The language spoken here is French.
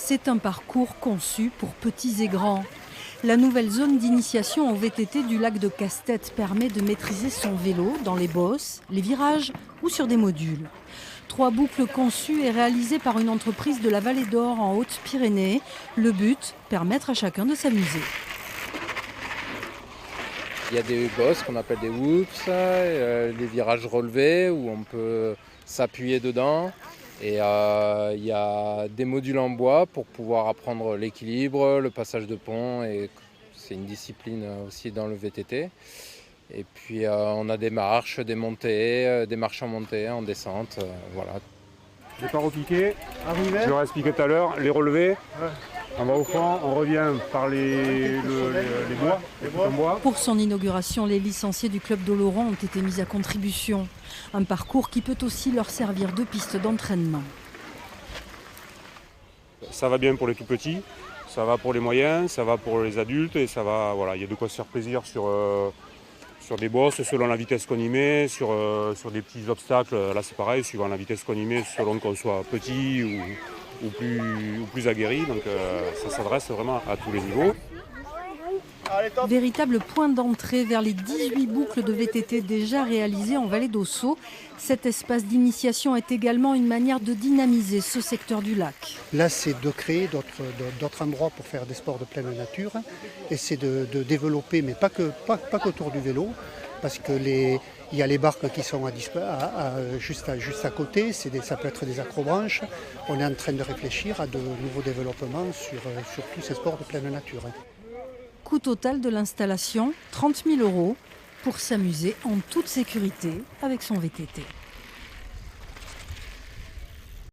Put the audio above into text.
C'est un parcours conçu pour petits et grands. La nouvelle zone d'initiation au VTT du lac de Casse-Tête permet de maîtriser son vélo dans les bosses, les virages ou sur des modules. 3 boucles conçues et réalisées par une entreprise de la Vallée d'Or en Haute-Pyrénées. Le but, permettre à chacun de s'amuser. Il y a des bosses qu'on appelle des whoops, des virages relevés où on peut s'appuyer dedans. Et il y a des modules en bois pour pouvoir apprendre l'équilibre, le passage de pont. Et c'est une discipline aussi dans le VTT. Et puis on a des marches, des montées, des marches en montée, en descente. Voilà. Départ au piqué, je leur ai expliqué tout à l'heure, les relevés. On va au fond, on revient par les bois. Pour son inauguration, les licenciés du club d'Oloron ont été mis à contribution. Un parcours qui peut aussi leur servir de piste d'entraînement. Ça va bien pour les tout petits, ça va pour les moyens, ça va pour les adultes et ça va, voilà, il y a de quoi se faire plaisir sur des bosses selon la vitesse qu'on y met, sur des petits obstacles. Là c'est pareil, suivant la vitesse qu'on y met, selon qu'on soit petit ou plus aguerri. Donc ça s'adresse vraiment à tous les niveaux. Véritable point d'entrée vers les 18 boucles de VTT déjà réalisées en vallée d'Ossau. Cet espace d'initiation est également une manière de dynamiser ce secteur du lac. Là, c'est de créer d'autres endroits pour faire des sports de pleine nature. Et c'est de développer, mais pas qu'autour du vélo, parce qu'il y a les barques qui sont juste à côté, ça peut être des acrobranches. On est en train de réfléchir à de nouveaux développements sur tous ces sports de pleine nature. Coût total de l'installation, 30 000 € pour s'amuser en toute sécurité avec son VTT.